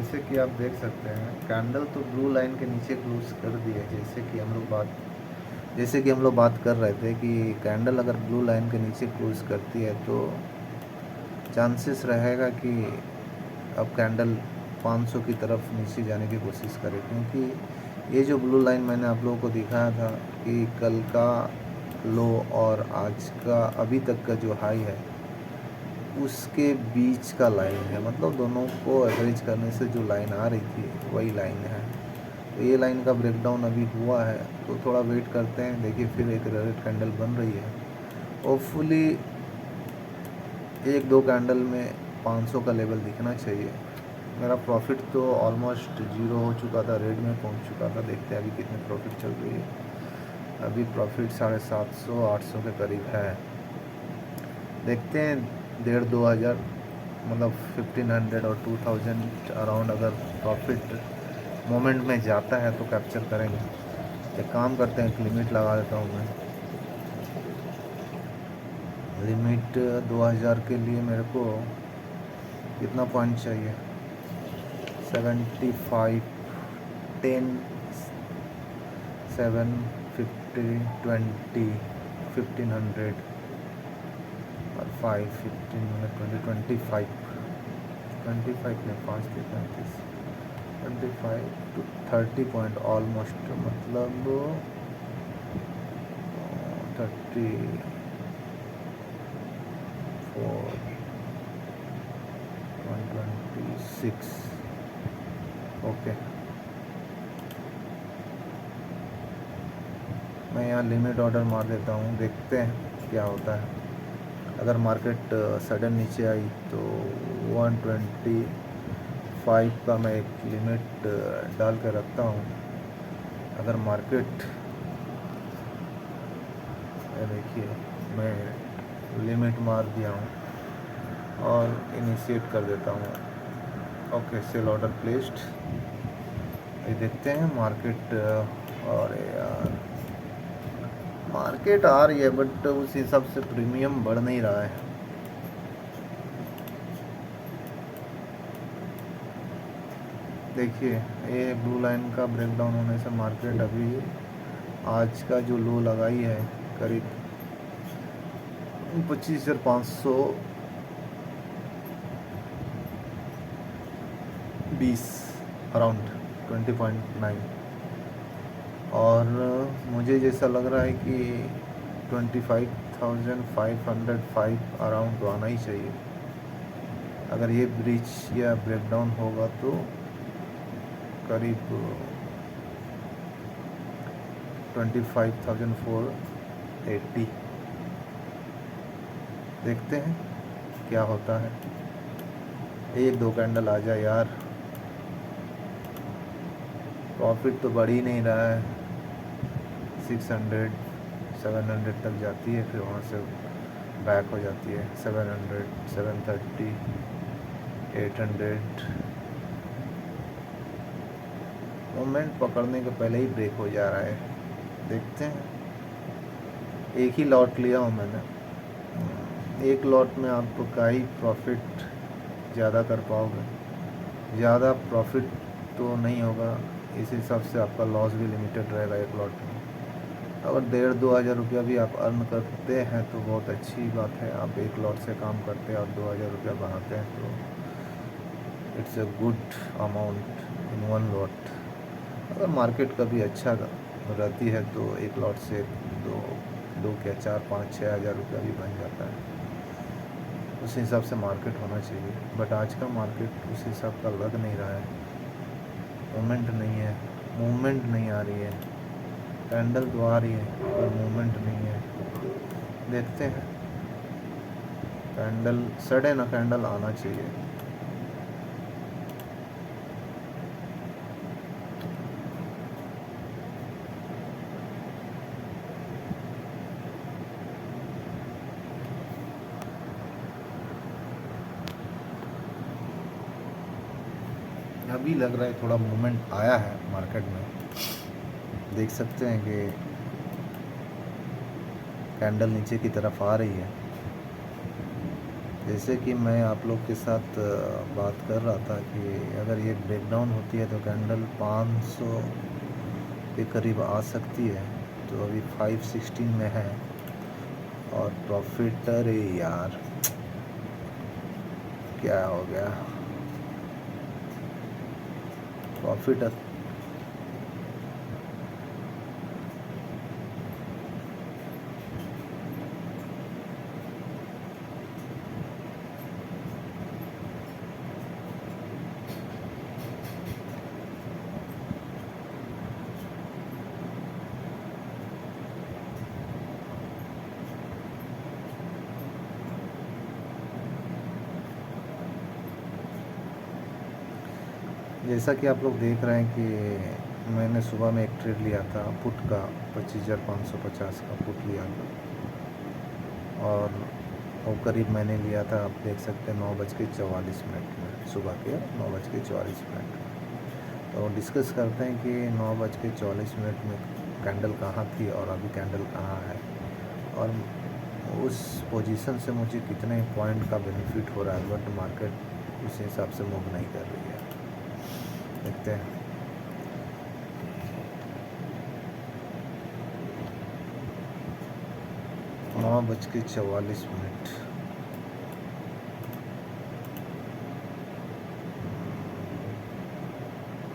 जैसे कि आप देख सकते हैं कैंडल तो ब्लू लाइन के नीचे क्लोज कर दी है। जैसे कि हम लोग बात कर रहे थे कि कैंडल अगर ब्लू लाइन के नीचे क्लोज करती है तो चांसेस रहेगा कि अब कैंडल 500 की तरफ नीचे जाने की कोशिश करे, क्योंकि ये जो ब्लू लाइन मैंने आप लोगों को दिखाया था कि कल का लो और आज का अभी तक का जो हाई है उसके बीच का लाइन है, मतलब दोनों को एवरेज करने से जो लाइन आ रही थी वही लाइन है। तो ये लाइन का ब्रेकडाउन अभी हुआ है, तो थोड़ा वेट करते हैं। देखिए फिर एक रेड कैंडल बन रही है, होपफुली एक दो कैंडल में 500 का लेवल दिखना चाहिए। मेरा प्रॉफिट तो ऑलमोस्ट जीरो हो चुका था, रेड में पहुंच चुका था। देखते हैं अभी कितने प्रॉफिट चल रही है। अभी प्रॉफिट 750-800 के करीब है। देखते हैं 1,500-2,000 मतलब 1,500 और 2,000 अराउंड अगर प्रॉफिट मोमेंट में जाता है तो कैप्चर करेंगे। एक काम करते हैं, एक लिमिट लगा देता हूँ मैं। लिमिट 2,000 के लिए मेरे को कितना पॉइंट चाहिए? 75, 10, 7, 50, 20, 1,500 और 5, 15, 20, 25 में 5 थे 35, 25 to 30 पॉइंट ऑलमोस्ट, मतलब 34, 126। ओके, मैं यहाँ लिमिट ऑर्डर मार देता हूँ, देखते हैं क्या होता है। अगर मार्केट सडन नीचे आई तो 125 का मैं एक लिमिट डाल कर रखता हूँ। अगर मार्केट, देखिए मैं लिमिट मार दिया हूँ और इनिशिएट कर देता हूँ। Okay, sell order placed. ये देखते हैं मार्केट, और यार मार्केट आ रही है बट उस हिसाब से प्रीमियम बढ़ नहीं रहा है। देखिए ये ब्लू लाइन का ब्रेकडाउन होने से मार्केट अभी आज का जो लो लगाई है करीब 25,420 अराउंड 20.9, और मुझे जैसा लग रहा है कि 25,505 अराउंड तो आना ही चाहिए। अगर ये ब्रीच या ब्रेकडाउन होगा तो करीब 25,480। देखते हैं क्या होता है। एक दो कैंडल आ जाए यार, प्रॉफिट तो बढ़ ही नहीं रहा है। 600 700 तक जाती है, फिर वहाँ से बैक हो जाती है। 700 730 800 मोमेंट पकड़ने के पहले ही ब्रेक हो जा रहा है। देखते हैं, एक ही लॉट लिया हूँ मैंने। एक लॉट में आप का ही प्रॉफिट ज़्यादा कर पाओगे, ज़्यादा प्रॉफिट तो नहीं होगा। इस हिसाब से आपका लॉस भी लिमिटेड रहेगा एक लॉट में। अगर 1,500-2,000 रुपया भी आप अर्न करते हैं तो बहुत अच्छी बात है। आप एक लॉट से काम करते हैं और 2,000 रुपया बनाते हैं तो it's a good amount in one lot. अगर मार्केट कभी अच्छा रहती है तो एक लॉट से दो क्या 4, 5, 6 हज़ार रुपया भी बन जाता है। उस हिसाब से मार्केट होना चाहिए, बट आज का मार्केट उस हिसाब का लग नहीं रहा है। मूवमेंट नहीं है, मूवमेंट नहीं आ रही है। कैंडल तो आ रही है पर मूवमेंट नहीं है। देखते हैं, कैंडल सडन कैंडल आना चाहिए। अभी लग रहा है थोड़ा मूवमेंट आया है मार्केट में। देख सकते हैं कि कैंडल नीचे की तरफ आ रही है। जैसे कि मैं आप लोग के साथ बात कर रहा था कि अगर ये ब्रेकडाउन होती है तो कैंडल 500 के करीब आ सकती है। तो अभी 516 में है और प्रॉफिट, अरे यार क्या हो गया, प्रॉफिट जैसा कि आप लोग देख रहे हैं कि मैंने सुबह में एक ट्रेड लिया था पुट का, 25,550 का पुट लिया था और वो करीब मैंने लिया था, आप देख सकते हैं 9:44 में, सुबह के 9:44 में। तो डिस्कस करते हैं कि 9:44 में कैंडल कहाँ थी और अभी कैंडल कहाँ है और उस पोजीशन से मुझे कितने पॉइंट का बेनिफिट हो रहा है। बट मार्केट उस हिसाब से मूव नहीं कर रही है, देखते हैं। नौ बज के 44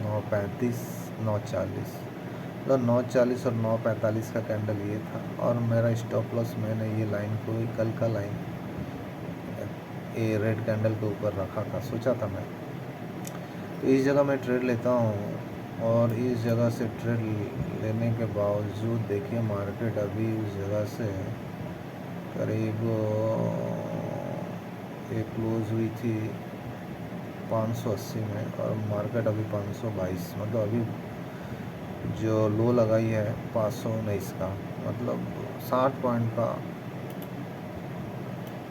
9:35, 9:40, मतलब 9:40 और 9:45 का कैंडल ये था और मेरा स्टॉप लॉस मैंने ये लाइन को, कल का लाइन ये रेड कैंडल के ऊपर रखा था, सोचा था मैं। तो इस जगह मैं ट्रेड लेता हूँ और इस जगह से ट्रेड लेने के बावजूद देखिए मार्केट अभी उस जगह से करीब ये क्लोज हुई थी 580 में और मार्केट अभी 522, मतलब अभी जो लो लगाई है 519 का, मतलब 60 पॉइंट का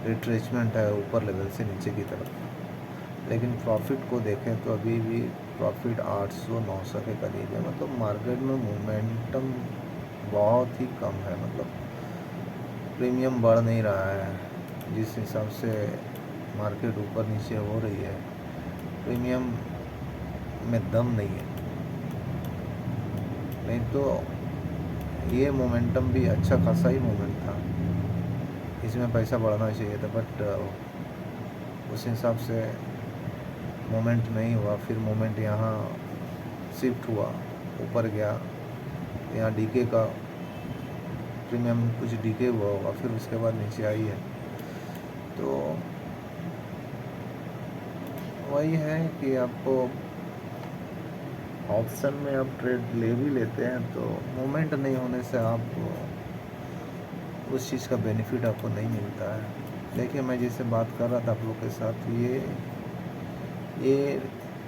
रिट्रेसमेंट है ऊपर लेवल से नीचे की तरफ। लेकिन प्रॉफिट को देखें तो अभी भी प्रॉफिट 800-900 के करीब है, मतलब मार्केट में मोमेंटम बहुत ही कम है, मतलब प्रीमियम बढ़ नहीं रहा है। जिस हिसाब से मार्केट ऊपर नीचे हो रही है, प्रीमियम में दम नहीं है। नहीं तो ये मोमेंटम भी अच्छा खासा ही मोमेंट था, इसमें पैसा बढ़ना चाहिए था, बट उस हिसाब से मोमेंट नहीं हुआ। फिर मोमेंट यहाँ शिफ्ट हुआ, ऊपर गया, यहाँ डीके का प्रीमियम कुछ डीके हुआ होगा, फिर उसके बाद नीचे आई है। तो वही है कि आपको ऑप्शन में आप ट्रेड ले भी लेते हैं तो मोमेंट नहीं होने से आप उस चीज़ का बेनिफिट आपको नहीं मिलता है। देखिए मैं जैसे बात कर रहा था आप लोग के साथ,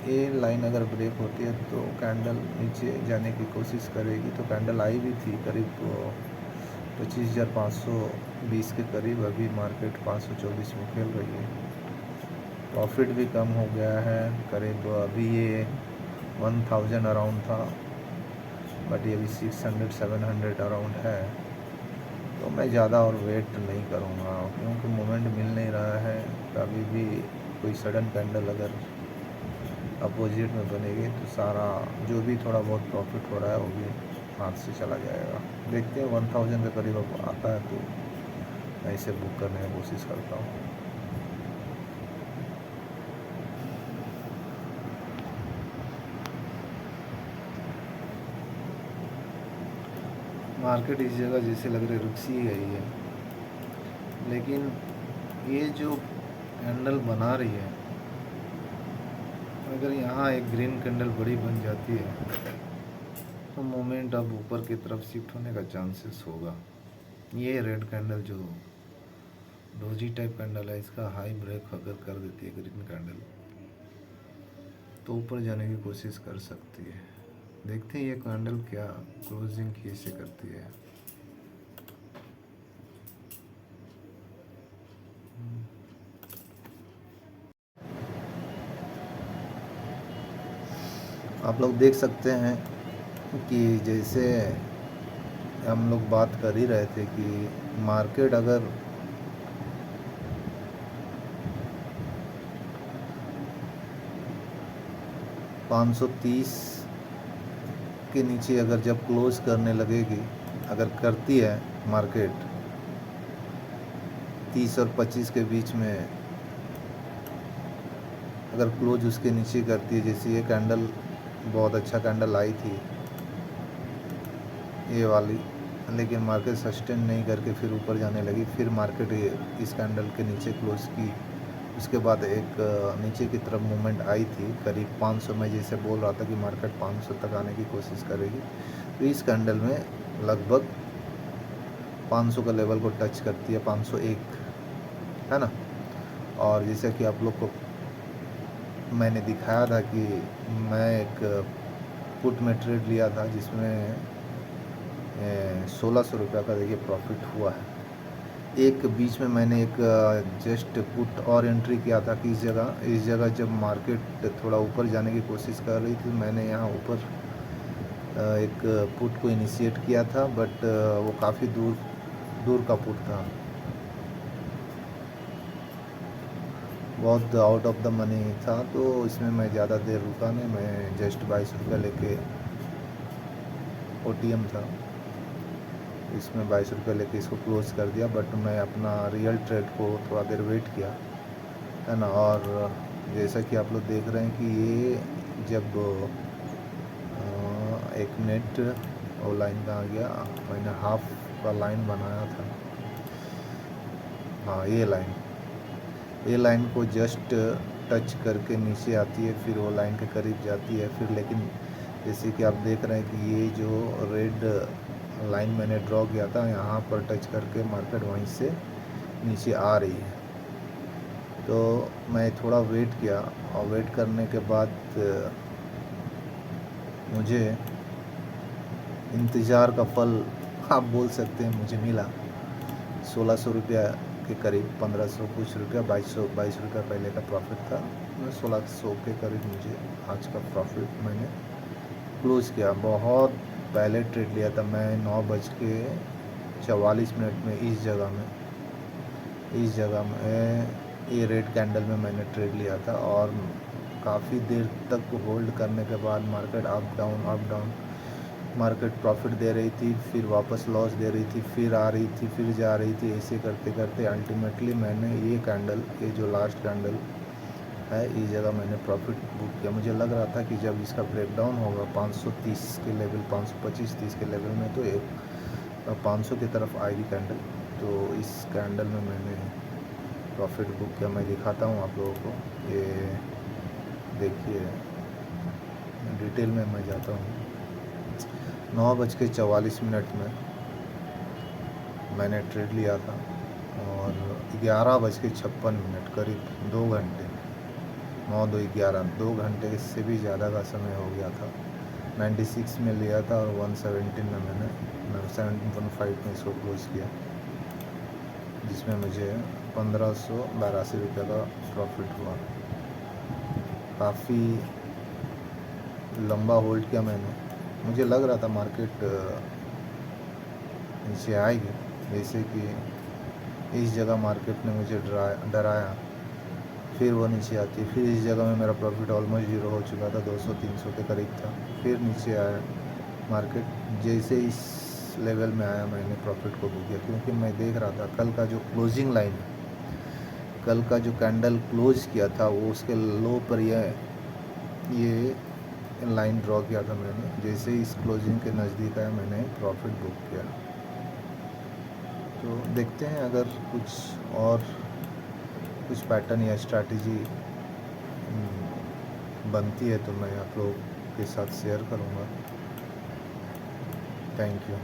ये लाइन अगर ब्रेक होती है तो कैंडल नीचे जाने की कोशिश करेगी। तो कैंडल आई भी थी करीब 25,520 के करीब, अभी मार्केट 524 में खेल रही है। प्रॉफिट भी कम हो गया है, करीब अभी ये 1000 अराउंड था, बट ये भी 600-700 अराउंड है। तो मैं ज़्यादा और वेट नहीं करूँगा क्योंकि मोमेंट मिल नहीं रहा है। कभी भी कोई सडन कैंडल अगर अपोजिट में बनेगी तो सारा जो भी थोड़ा बहुत प्रॉफिट हो रहा है वो भी हाथ से चला जाएगा। देखते हैं 1000 के करीब अब आता है तो मैं इसे बुक करने की कोशिश करता हूँ। मार्केट इस जगह जैसे लग रही रुक सी गई है, लेकिन ये जो कैंडल बना रही है, अगर यहाँ एक ग्रीन कैंडल बड़ी बन जाती है तो मोमेंट अब ऊपर की तरफ शिफ्ट होने का चांसेस होगा। ये रेड कैंडल जो डोजी टाइप कैंडल है, इसका हाई ब्रेक अगर कर देती है ग्रीन कैंडल तो ऊपर जाने की कोशिश कर सकती है। देखते हैं ये कैंडल क्या क्लोजिंग कैसे करती है। आप लोग देख सकते हैं कि जैसे हम लोग बात कर ही रहे थे कि मार्केट अगर 530 के नीचे अगर जब क्लोज करने लगेगी, अगर करती है मार्केट 30 और 25 के बीच में अगर क्लोज उसके नीचे करती है, जैसे ये कैंडल बहुत अच्छा कैंडल आई थी ये वाली, लेकिन मार्केट सस्टेन नहीं करके फिर ऊपर जाने लगी, फिर मार्केट इस कैंडल के नीचे क्लोज की, उसके बाद एक नीचे की तरफ मूवमेंट आई थी करीब 500 में, जैसे बोल रहा था कि मार्केट 500 तक आने की कोशिश करेगी, तो इस कैंडल में लगभग 500 का लेवल को टच करती है, 501 है ना। और जैसे कि आप लोग को मैंने दिखाया था कि मैं एक पुट में ट्रेड लिया था जिसमें 1600 रुपये का देखिए प्रॉफिट हुआ है। एक बीच में मैंने एक जस्ट पुट और एंट्री किया था कि इस जगह जब मार्केट थोड़ा ऊपर जाने की कोशिश कर रही थी, मैंने यहाँ ऊपर एक पुट को इनिशिएट किया था, बट वो काफ़ी दूर का पुट था, बहुत आउट ऑफ द मनी था, तो इसमें मैं ज़्यादा देर रुका नहीं, मैं जस्ट 22 रुपये लेके OTM था, इसमें 22 रुपये लेके इसको क्लोज कर दिया, बट मैं अपना रियल ट्रेड को थोड़ा देर वेट किया, है ना। और जैसा कि आप लोग देख रहे हैं कि ये जब 1 मिनट वो लाइन कहाँ गया, मैंने हाफ का लाइन बनाया था, हाँ ये लाइन को जस्ट टच करके नीचे आती है, फिर वो लाइन के करीब जाती है, फिर लेकिन जैसे कि आप देख रहे हैं कि ये जो रेड लाइन मैंने ड्रॉ किया था, यहाँ पर टच करके मार्केट वहीं से नीचे आ रही है, तो मैं थोड़ा वेट किया, और वेट करने के बाद मुझे इंतज़ार का फल आप बोल सकते हैं मुझे मिला। 1600 रुपया के करीब, 1500 कुछ रुपया, 22 रुपया पहले का प्रॉफिट था, 1600 के करीब मुझे आज का प्रॉफिट मैंने क्लोज किया। बहुत पहले ट्रेड लिया था मैं 9:44 में इस जगह में ये रेड कैंडल में मैंने ट्रेड लिया था, और काफ़ी देर तक होल्ड करने के बाद market up down market profit दे रही थी, फिर वापस लॉस दे रही थी, फिर आ रही थी, फिर जा रही थी, ऐसे करते करते अल्टीमेटली मैंने ये जो लास्ट कैंडल है, इस जगह मैंने प्रॉफिट बुक किया। मुझे लग रहा था कि जब इसका ब्रेकडाउन होगा 530 के लेवल, 525-30 के लेवल में, तो एक 500 की तरफ आएगी कैंडल, तो इस कैंडल में मैंने प्रॉफिट बुक किया। मैं दिखाता हूँ आप लोगों को, ये देखिए डिटेल में मैं जाता हूँ। 9:44 में मैंने ट्रेड लिया था, और 11:56 करीब 2 घंटे, 9-2-11 2 घंटे से भी ज़्यादा का समय हो गया था। 96 में लिया था, और 117 में मैंने 1715 में इसको क्लोज किया, जिसमें मुझे 1582 रुपये का प्रॉफिट हुआ। काफ़ी लंबा होल्ड किया मैंने, मुझे लग रहा था मार्केट नीचे आएगी, जैसे कि इस जगह मार्केट ने मुझे डराया, फिर वो नीचे आती है, फिर इस जगह में मेरा प्रॉफिट ऑलमोस्ट ज़ीरो हो चुका था, 200-300 के करीब था, फिर नीचे आया मार्केट, जैसे इस लेवल में आया मैंने प्रॉफिट को बुक किया, क्योंकि मैं देख रहा था कल का जो क्लोजिंग लाइन है, कल का जो कैंडल क्लोज किया था, वो उसके लो पर ये लाइन ड्रॉ किया था मैंने, जैसे इस क्लोजिंग के नज़दीक आया मैंने प्रॉफिट बुक किया। तो देखते हैं अगर कुछ पैटर्न या स्ट्रैटेजी बनती है तो मैं आप लोग के साथ शेयर करूँगा। Thank you.